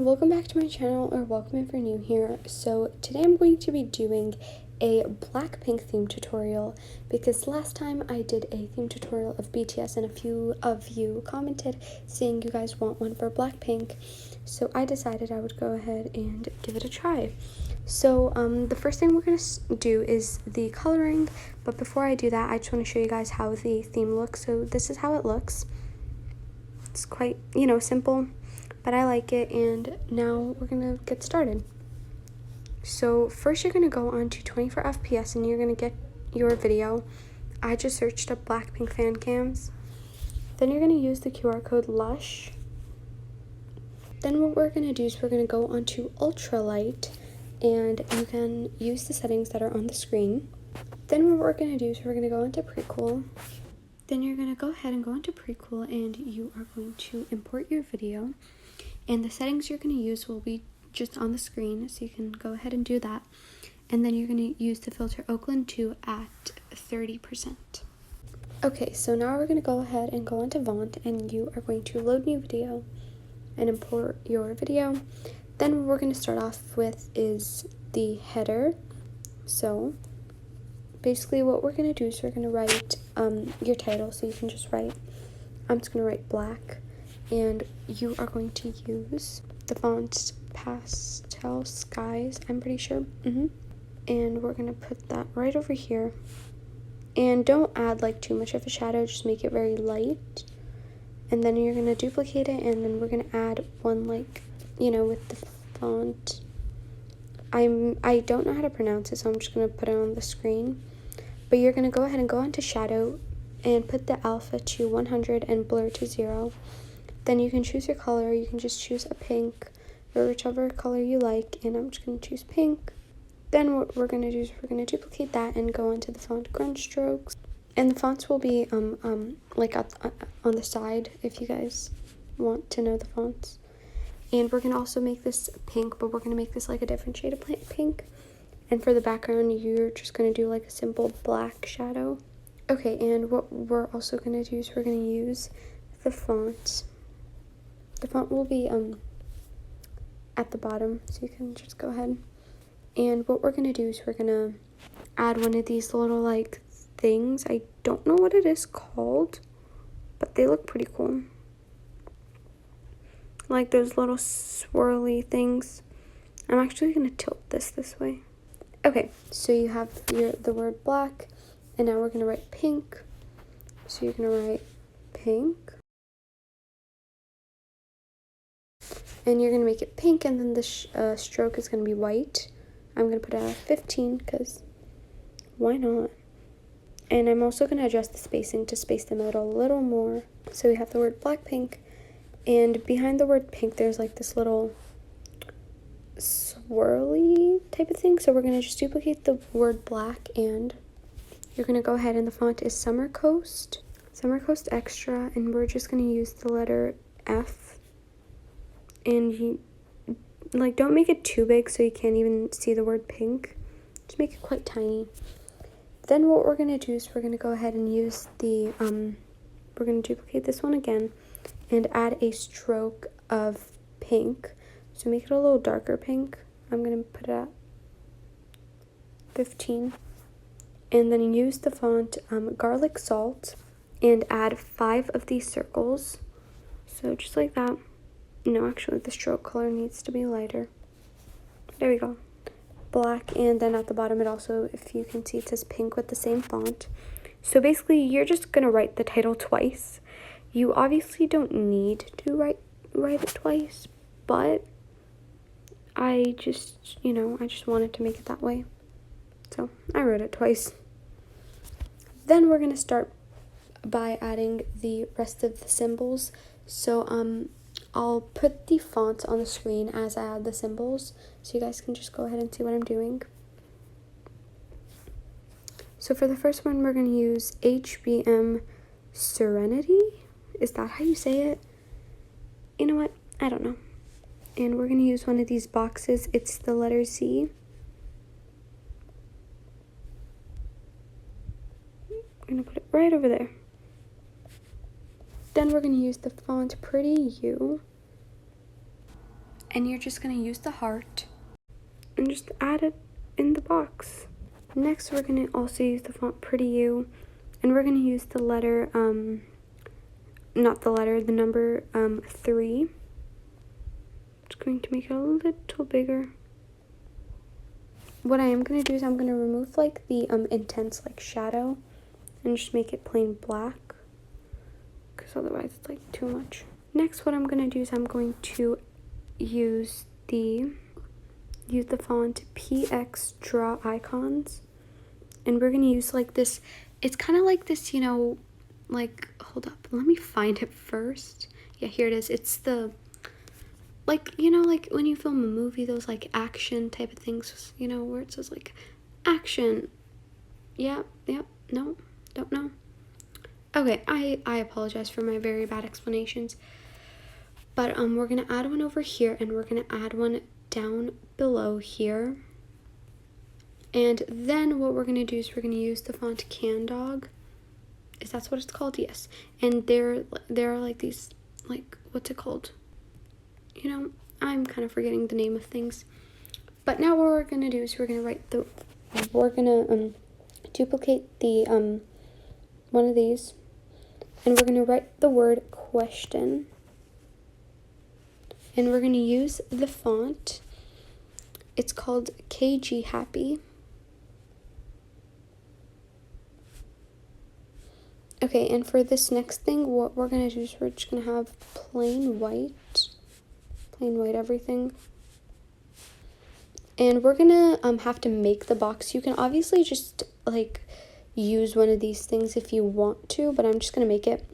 welcome back to my channel, or welcome if you're new here. So today I'm going to be doing a Blackpink theme tutorial because last time I did a theme tutorial of BTS and a few of you commented saying you guys want one for Blackpink. So I decided I would go ahead and give it a try. So the first thing we're going to do is the coloring, but before I do that I just want to show you guys how the theme looks. So this is how it looks. It's quite, simple, but I like it, and now we're gonna get started. So first you're gonna go on to 24 FPS and you're gonna get your video. I just searched up Blackpink fan cams. Then you're gonna use the QR code LUSH. Then what we're gonna do is we're gonna go on to ultralight, and you can use the settings that are on the screen. Then what we're gonna do is we're gonna go into precool. Then you're gonna go ahead and go into precool, and you are going to import your video. And the settings you're going to use will be just on the screen, so you can go ahead and do that. And then you're going to use the filter Oakland 2 at 30%. Okay, so now we're going to go ahead and go into Font, and you are going to load new video and import your video. Then what we're going to start off with is the header. So basically what we're going to do is we're going to write your title, so you can just write, I'm just going to write black. And you are going to use the font Pastel Skies, I'm pretty sure. And we're going to put that right over here. And don't add like too much of a shadow, just make it very light. And then you're going to duplicate it, and then we're going to add one with the font. I don't know how to pronounce it, so I'm just going to put it on the screen. But you're going to go ahead and go into shadow and put the alpha to 100 and blur to 0. Then you can choose your color. You can just choose a pink or whichever color you like, and I'm just going to choose pink. Then what we're going to do is we're going to duplicate that and go into the font grunge strokes. And the fonts will be like on the side if you guys want to know the fonts. And we're going to also make this pink, but we're going to make this like a different shade of pink. And for the background, you're just going to do like a simple black shadow. Okay, and what we're also going to do is we're going to use the font. The font will be at the bottom, so you can just go ahead. And what we're going to do is we're going to add one of these little like things. I don't know what it is called, but they look pretty cool. Like those little swirly things. I'm actually going to tilt this way. Okay, so you have the word black, and now we're going to write pink. So you're going to write pink. And you're going to make it pink, and then the stroke is going to be white. I'm going to put it at 15 because why not? And I'm also going to adjust the spacing to space them out a little more. So we have the word Blackpink, and behind the word pink there's like this little swirly type of thing. So we're going to just duplicate the word black, and you're going to go ahead, and the font is Summer Coast Extra, and we're just going to use the letter F. And you don't make it too big so you can't even see the word pink. Just make it quite tiny. Then what we're going to do is we're going to go ahead and use the we're going to duplicate this one again and add a stroke of pink. So make it a little darker pink. I'm going to put it at 15. And then use the font Garlic Salt and add 5 of these circles. So just like that. No, actually the stroke color needs to be lighter. There we go. Black, and then at the bottom it also, if you can see, it says pink with the same font. So basically you're just going to write the title twice. You obviously don't need to write it twice, but I just wanted to make it that way. So I wrote it twice. Then we're going to start by adding the rest of the symbols. So I'll put the fonts on the screen as I add the symbols, so you guys can just go ahead and see what I'm doing. So for the first one, we're going to use HBM Serenity. Is that how you say it? You know what? I don't know. And we're going to use one of these boxes. It's the letter Z. We're going to put it right over there. Then we're going to use the font Pretty You. and you're just going to use the heart and just add it in the box. Next, we're going to also use the font Pretty You, and we're going to use the letter, the number 3. Just going to make it a little bigger. What I am going to do is I'm going to remove like the intense like shadow and just make it plain black, because otherwise it's like too much. Next, what I'm going to do is I'm going to use the font PX Draw Icons, and we're going to use like this. It's kind of like this, you know, like, hold up, let me find it first. Yeah, here it is. It's the, like, you know, like when you film a movie, those like action type of things, you know, where it says like action. Yeah, no, don't know. Okay, I apologize for my very bad explanations. But we're gonna add one over here, and we're gonna add one down below here. And then what we're gonna do is we're gonna use the font CanDog. Is that what it's called? Yes. And there are like these, like, what's it called? You know, I'm kind of forgetting the name of things. But now what we're gonna do is we're gonna duplicate the one of these, and we're gonna write the word question, and we're gonna use the font. It's called KG Happy. Okay, and for this next thing, what we're gonna do is we're just gonna have plain white everything. And we're gonna have to make the box. You can obviously just like use one of these things if you want to, but I'm just gonna make it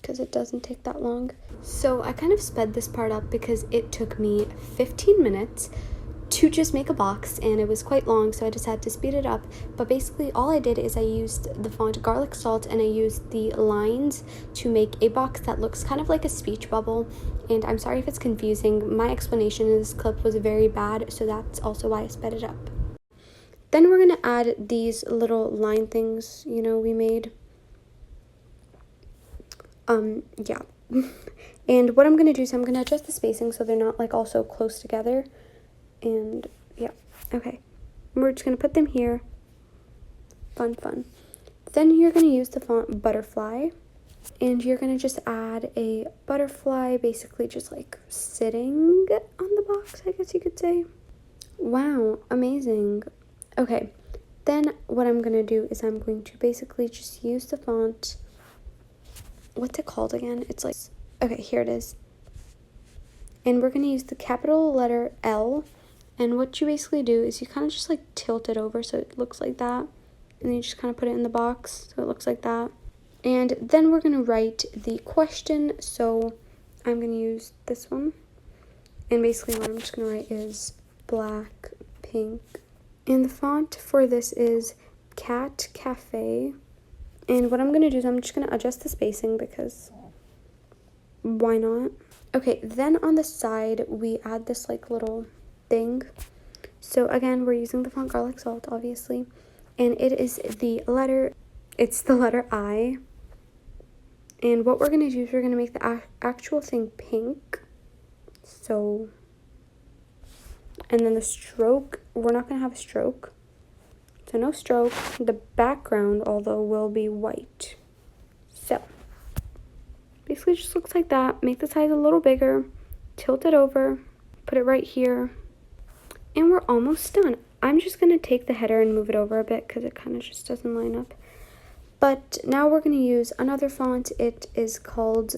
because it doesn't take that long. So I kind of sped this part up because it took me 15 minutes to just make a box, and it was quite long, so I just had to speed it up. But basically all I did is I used the font Garlic Salt, and I used the lines to make a box that looks kind of like a speech bubble. And I'm sorry if it's confusing. My explanation in this clip was very bad, so that's also why I sped it up. Then we're going to add these little line things, you know, we made. Yeah. And what I'm going to do is I'm going to adjust the spacing so they're not like all so close together. And yeah, okay. We're just going to put them here. Fun. Then you're going to use the font Butterfly, and you're going to just add a butterfly, basically just like sitting on the box, I guess you could say. Wow, amazing. Okay, then what I'm going to do is I'm going to basically just use the font, what's it called again? It's like, okay, here it is. And we're going to use the capital letter L. And what you basically do is you kind of just like tilt it over so it looks like that. And then you just kind of put it in the box so it looks like that. And then we're going to write the question. So I'm going to use this one. And basically what I'm just going to write is Blackpink. And the font for this is Cat Cafe. And what I'm going to do is I'm just going to adjust the spacing because why not? Okay, then on the side we add this like little thing. So again, we're using the font Garlic Salt, obviously, and it's the letter I. And what we're going to do is we're going to make the actual thing pink. So, and then the stroke, we're not going to have a stroke. So no stroke. The background, although, will be white. So, basically just looks like that. Make the size a little bigger. Tilt it over. Put it right here. And we're almost done. I'm just going to take the header and move it over a bit because it kind of just doesn't line up. But now we're going to use another font. It is called,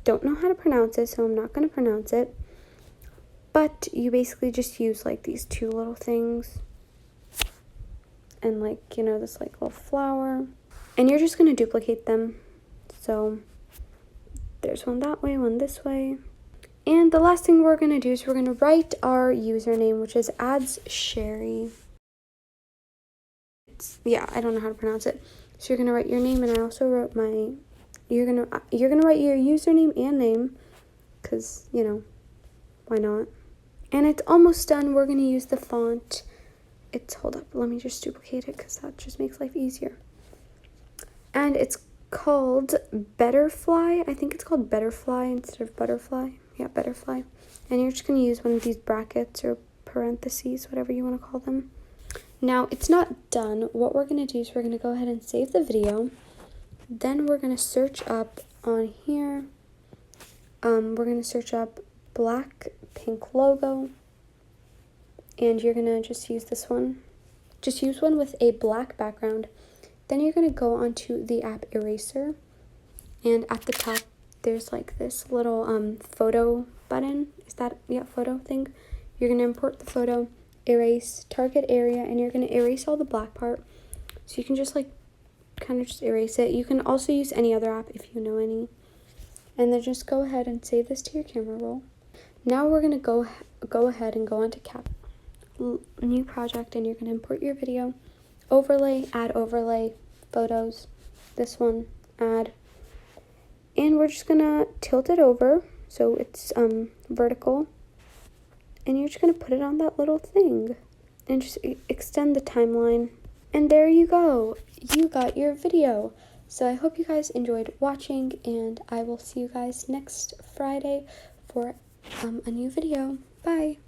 don't know how to pronounce it, so I'm not going to pronounce it. But you basically just use like these two little things. And like, you know, this like little flower. And you're just going to duplicate them. So there's one that way, one this way. And the last thing we're going to do is we're going to write our username, which is adsherry. Yeah, I don't know how to pronounce it. So you're going to write your name, and I also wrote my, you're going to write your username and name, because, you know, why not? And it's almost done. We're going to use the font. Hold up, let me just duplicate it, because that just makes life easier. And it's called Betterfly. I think it's called Betterfly instead of Butterfly. yeah, butterfly. And you're just going to use one of these brackets or parentheses, whatever you want to call them. Now, it's not done. What we're going to do is we're going to go ahead and save the video. Then we're going to search up on here. We're going to search up Blackpink logo. And you're going to just use this one. Just use one with a black background. Then you're going to go onto the app Eraser. And at the top, there's like this little photo button. Is that, yeah, photo thing? You're going to import the photo, erase, target area, and you're going to erase all the black part. So you can just like kind of just erase it. You can also use any other app if you know any. And then just go ahead and save this to your camera roll. Now we're going to go ahead and go onto new project, and you're going to import your video, overlay, add overlay, photos, this one, add, and we're just going to tilt it over so it's vertical, and you're just going to put it on that little thing and just extend the timeline, and there you go, you got your video. So I hope you guys enjoyed watching, and I will see you guys next Friday for a new video. Bye.